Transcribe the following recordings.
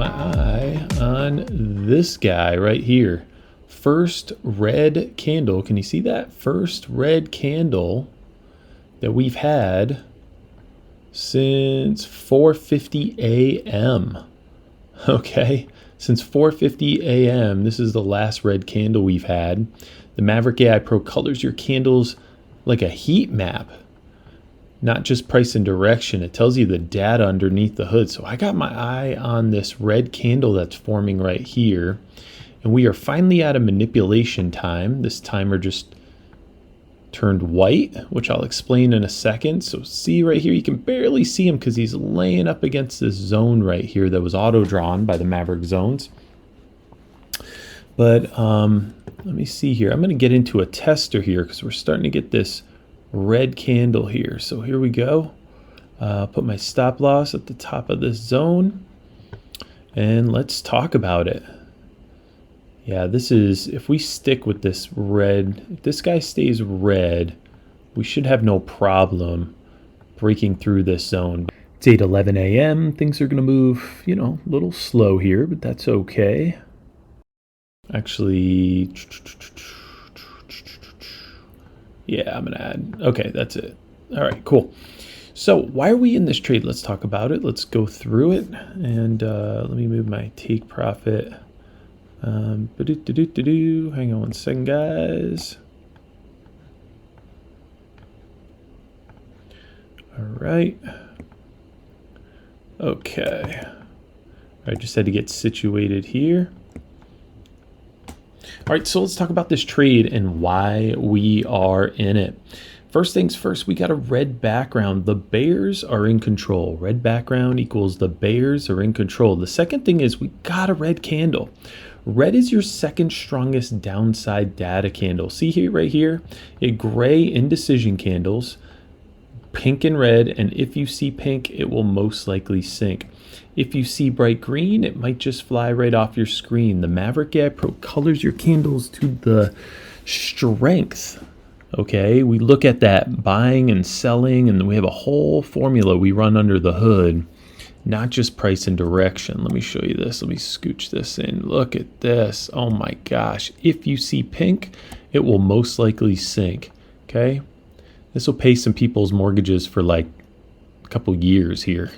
my eye on this guy right here. First red candle. Can you see that? First red candle that we've had since 4:50 a.m. Okay, since 4:50 a.m. This is the last red candle we've had. The Maverick AI Pro colors your candles like a heat map, not just price and direction. It tells you the data underneath the hood. So I got my eye on this red candle that's forming right here, and we are finally at a manipulation time. This timer just turned white, which I'll explain in a second. So see right here, you can barely see him because he's laying up against this zone right here that was auto drawn by the Maverick zones. But let me see here. I'm going to get into a tester here because we're starting to get this red candle here. So here we go. Put my stop loss at the top of this zone, and let's talk about it. Yeah, this is, if we stick with this red, if this guy stays red, we should have no problem breaking through this zone. It's 8:11 a.m. Things are going to move, you know, a little slow here, but that's okay. Actually, yeah, I'm going to add. Okay, that's it. All right, cool. So why are we in this trade? Let's talk about it. Let's go through it. And let me move my take profit. Hang on 1 second, guys. All right. Okay. I just had to get situated here. All right, so let's talk about this trade and why we are in it. First things first, we got a red background. The bears are in control. Red background equals the bears are in control. The second thing is we got a red candle. Red is your second strongest downside data candle. See here, right here, a gray indecision candles, pink and red, and if you see pink, it will most likely sink. If you see bright green, it might just fly right off your screen. The Maverick AI Pro colors your candles to the strength. Okay, we look at that buying and selling, and we have a whole formula we run under the hood. Not just price and direction. Let me show you this. Let me scooch this in. Look at this. Oh my gosh. If you see pink, it will most likely sink. Okay. This will pay some people's mortgages for like a couple years here.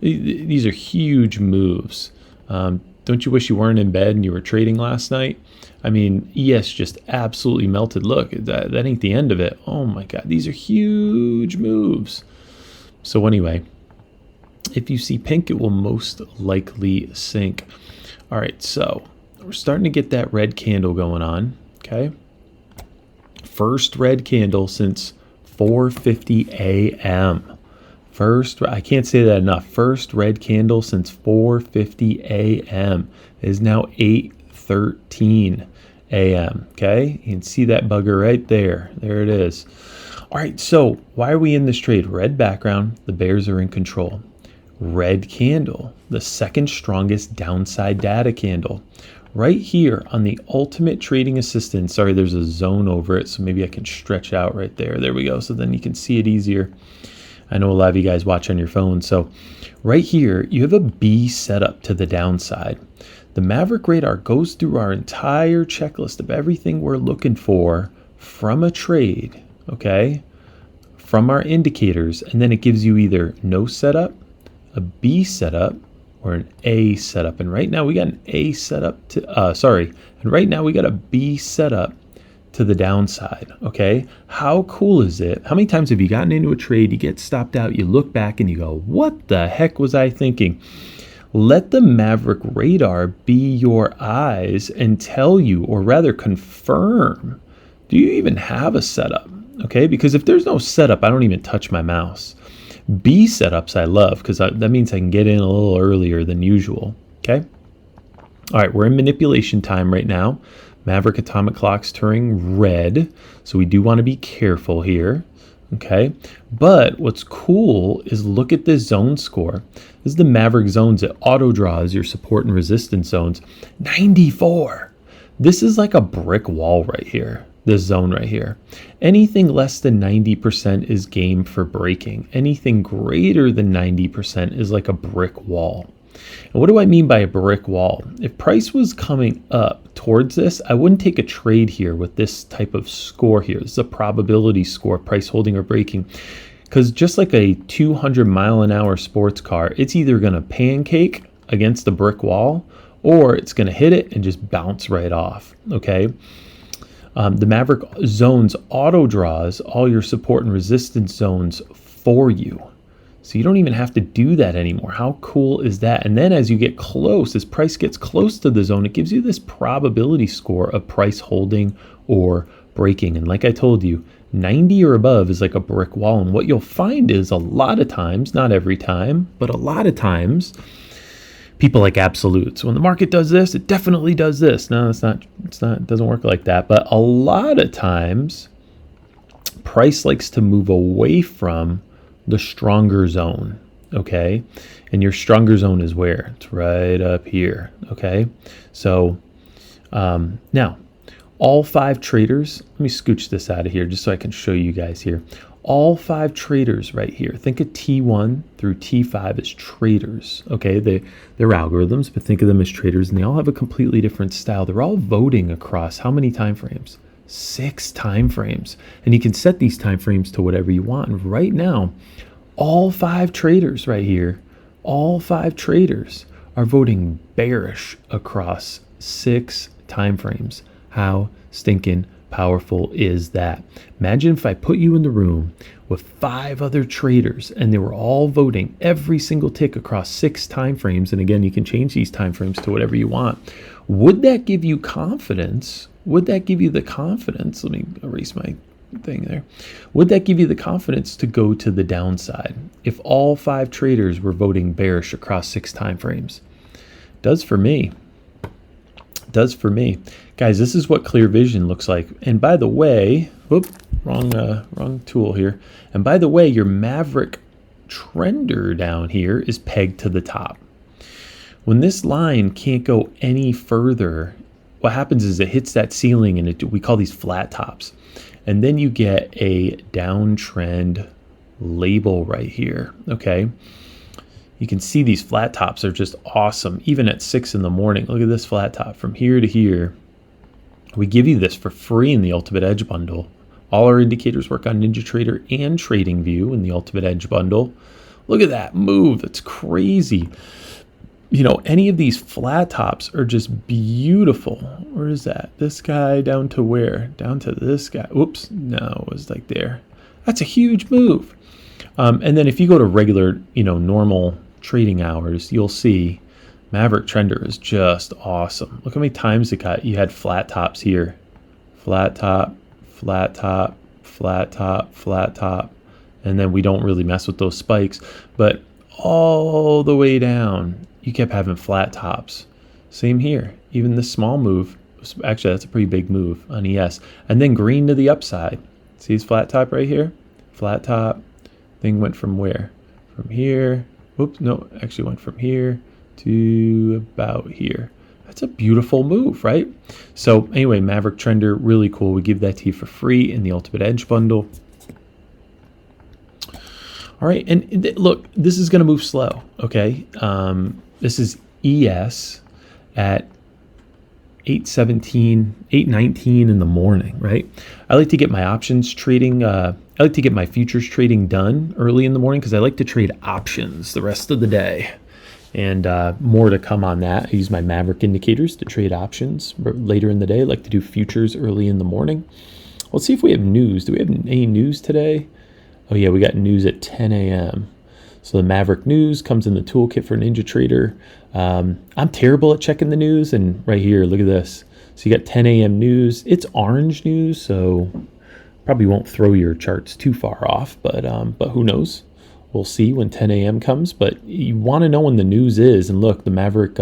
These are huge moves. Don't you wish you weren't in bed and you were trading last night? I mean, ES just absolutely melted. Look, that ain't the end of it. Oh my God. These are huge moves. So anyway, if you see pink, it will most likely sink. All right, so we're starting to get that red candle going on, okay? First red candle since 4:50 a.m. First, I can't say that enough. First red candle since 4:50 a.m. It is now 8:13 a.m., okay? You can see that bugger right there. There it is. All right, so why are we in this trade? Red background, the bears are in control. Red candle, the second strongest downside data candle. Right here on the ultimate trading assistant, sorry, there's a zone over it, so maybe I can stretch out right there. There we go, so then you can see it easier. I know a lot of you guys watch on your phone. So right here, you have a B setup to the downside. The Maverick radar goes through our entire checklist of everything we're looking for from a trade, okay, from our indicators, and then it gives you either no setup, a B setup, or an A setup. And right now we got an A setup to, and right now we got a B setup to the downside, okay? How cool is it? How many times have you gotten into a trade, you get stopped out, you look back and you go, what the heck was I thinking? Let the Maverick radar be your eyes and tell you, or rather confirm, do you even have a setup? Okay, because if there's no setup, I don't even touch my mouse. B setups I love because that means I can get in a little earlier than usual, okay? All right, we're in manipulation time right now. Maverick atomic clock's turning red, so we do want to be careful here, okay? But what's cool is look at this zone score. This is the Maverick zones. It auto draws your support and resistance zones. 94. This is like a brick wall right here. This zone right here. Anything less than 90% is game for breaking. Anything greater than 90% is like a brick wall. And what do I mean by a brick wall? If price was coming up towards this, I wouldn't take a trade here with this type of score here. This is a probability score, price holding or breaking. Because just like a 200-mile-an-hour sports car, it's either going to pancake against the brick wall or it's going to hit it and just bounce right off, okay? The Maverick zones auto draws all your support and resistance zones for you. So you don't even have to do that anymore. How cool is that? And then as you get close, as price gets close to the zone, it gives you this probability score of price holding or breaking. And like I told you, 90 or above is like a brick wall. And what you'll find is a lot of times, not every time, but a lot of times, people like absolutes. When the market does this, it definitely does this. No, it doesn't work like that. But a lot of times, price likes to move away from the stronger zone, okay? And your stronger zone is where? It's right up here, okay? So now, all 5 traders, let me scooch this out of here just so I can show you guys here. All 5 traders right here, think of T1 through T5 as traders, okay? They're algorithms, but think of them as traders, and they all have a completely different style. They're all voting across how many time frames? 6 time frames. And you can set these time frames to whatever you want. And right now, all 5 traders right here, all 5 traders are voting bearish across 6 time frames. How stinking powerful is that? Imagine if I put you in the room with 5 other traders and they were all voting every single tick across 6 time frames. And again, you can change these time frames to whatever you want. Would that give you confidence? Would that give you the confidence? Let me erase my thing there. Would that give you the confidence to go to the downside if all 5 traders were voting bearish across 6 time frames? Does for me. Does for me. Guys, this is what clear vision looks like. And by the way, wrong tool here. And by the way, your Maverick trender down here is pegged to the top. When this line can't go any further, what happens is it hits that ceiling, and we call these flat tops. And then you get a downtrend label right here, okay? You can see these flat tops are just awesome, even at 6 in the morning. Look at this flat top from here to here. We give you this for free in the Ultimate Edge Bundle. All our indicators work on NinjaTrader and TradingView in the Ultimate Edge Bundle. Look at that move. That's crazy. You know, any of these flat tops are just beautiful. Where is that? This guy down to where? Down to this guy. Oops, no, it was like there. That's a huge move. And then if you go to regular, normal trading hours, you'll see Maverick Trender is just awesome. Look how many times you had flat tops here. Flat top, flat top, flat top, flat top. And then we don't really mess with those spikes. But all the way down, you kept having flat tops. Same here. Even this small move, actually that's a pretty big move on ES. And then green to the upside. See this flat top right here? Flat top. Thing went from where? From here. Whoops, no, actually went from here to about here. That's a beautiful move, right? So anyway, Maverick Trender, really cool. We give that to you for free in the Ultimate Edge Bundle. All right, and look, this is going to move slow, okay? This is ES at 8:19 in the morning, right? I like to get my options trading, I like to get my futures trading done early in the morning because I like to trade options the rest of the day. And more to come on that. I use my Maverick indicators to trade options later in the day. I like to do futures early in the morning. Let's see if we have news. Do we have any news today? Oh yeah, we got news at 10 a.m. So the Maverick news comes in the toolkit for NinjaTrader. I'm terrible at checking the news, and right here, look at this. So you got 10 a.m. news. It's orange news, so probably won't throw your charts too far off, but who knows? We'll see when 10 a.m. comes. But you want to know when the news is, and look, the Maverick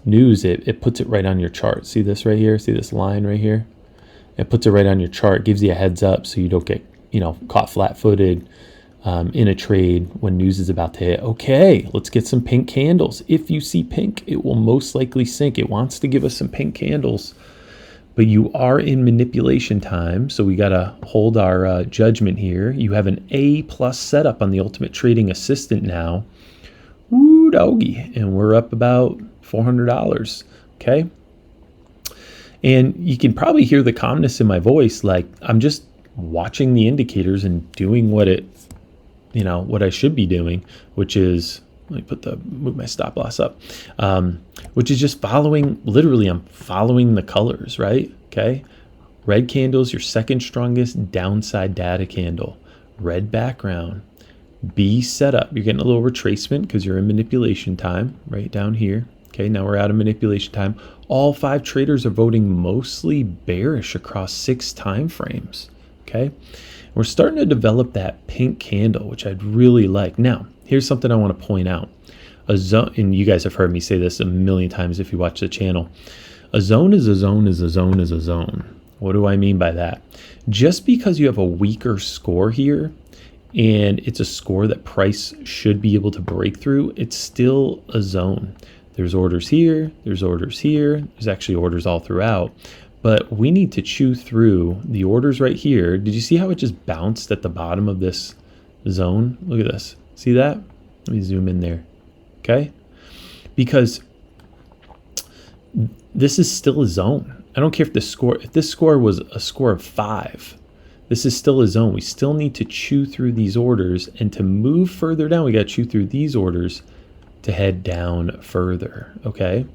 news, it puts it right on your chart. See this right here? See this line right here? It puts it right on your chart, gives you a heads up so you don't get caught flat-footed in a trade when news is about to hit. Okay, let's get some pink candles. If you see pink, it will most likely sink. It wants to give us some pink candles, but you are in manipulation time, so we got to hold our judgment here. You have an A+ setup on the Ultimate Trading Assistant now. Woo, doggy, and we're up about $400. Okay. And you can probably hear the calmness in my voice. Like, I'm just watching the indicators and doing what I should be doing, which is, let me move my stop loss up, which is just literally I'm following the colors, right? Okay. Red candle's your second strongest downside data candle. Red background. B setup. You're getting a little retracement because you're in manipulation time right down here. Okay, now we're out of manipulation time. All 5 traders are voting mostly bearish across 6 time frames. Okay, we're starting to develop that pink candle, which I'd really like. Now, here's something I want to point out. A zone, and you guys have heard me say this a million times if you watch the channel. A zone is a zone is a zone is a zone. What do I mean by that? Just because you have a weaker score here, and it's a score that price should be able to break through, it's still a zone. There's orders here, there's orders here, there's actually orders all throughout, but we need to chew through the orders right here. Did you see how it just bounced at the bottom of this zone? Look at this, see that? Let me zoom in there, okay? Because this is still a zone. I don't care if this score was a score of 5, this is still a zone. We still need to chew through these orders, and to move further down, we got to chew through these orders to head down further, okay?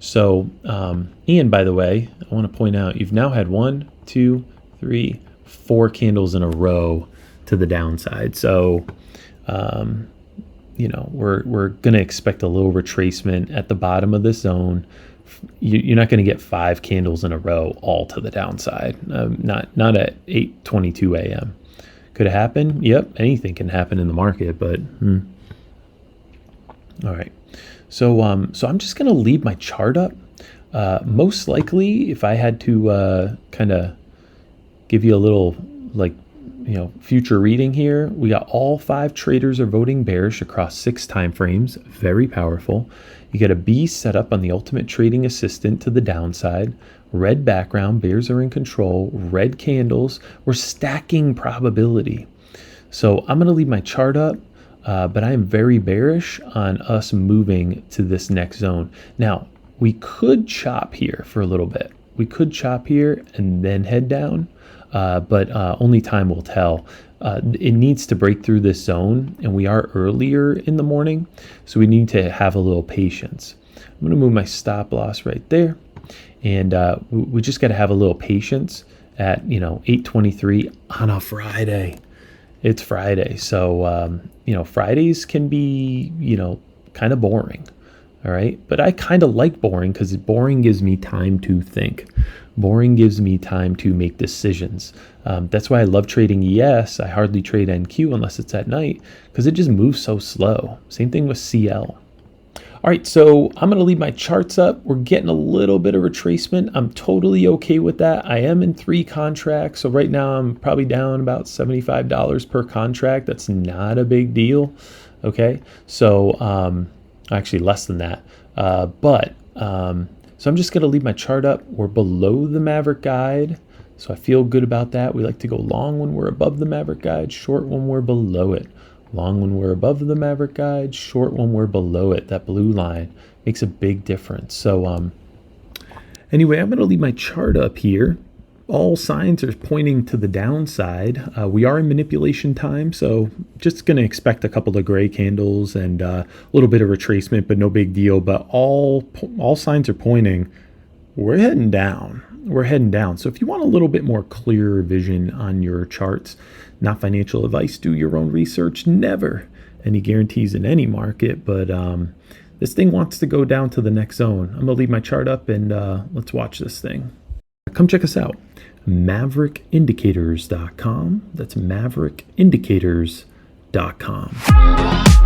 So, and by the way, I want to point out, you've now had 1, 2, 3, 4 candles in a row to the downside. So, we're going to expect a little retracement at the bottom of this zone. You're not going to get 5 candles in a row all to the downside. Not at 8:22 a.m. Could it happen? Yep, anything can happen in the market, but all right. So I'm just going to leave my chart up. Most likely, if I had to kind of give you a little future reading here, we got all 5 traders are voting bearish across 6 time frames. Very powerful. You got a B set up on the ultimate trading assistant to the downside. Red background, bears are in control. Red candles. We're stacking probability. So I'm going to leave my chart up. But I am very bearish on us moving to this next zone. Now, we could chop here for a little bit. We could chop here and then head down, but only time will tell. It needs to break through this zone, and we are earlier in the morning, so we need to have a little patience. I'm going to move my stop loss right there, and we just got to have a little patience at 8:23 on a Friday. It's Friday, so Fridays can be kind of boring, all right? But I kind of like boring because boring gives me time to think. Boring gives me time to make decisions. That's why I love trading ES. I hardly trade NQ unless it's at night because it just moves so slow. Same thing with CL. All right, so I'm going to leave my charts up. We're getting a little bit of retracement. I'm totally okay with that. I am in 3 contracts, so right now I'm probably down about $75 per contract. That's not a big deal, okay? So actually less than that. So I'm just going to leave my chart up. We're below the Maverick guide, so I feel good about that. We like to go long when we're above the Maverick guide, short when we're below it. Long when we're above the Maverick guide, short when we're below it. That blue line makes a big difference. So anyway, I'm going to leave my chart up here. All signs are pointing to the downside. We are in manipulation time, so just going to expect a couple of gray candles and a little bit of retracement, but no big deal. But all signs are pointing, we're heading down. We're heading down. So if you want a little bit more clearer vision on your charts, not financial advice, do your own research. Never any guarantees in any market, but this thing wants to go down to the next zone. I'm going to leave my chart up and let's watch this thing. Come check us out. MaverickIndicators.com. That's MaverickIndicators.com.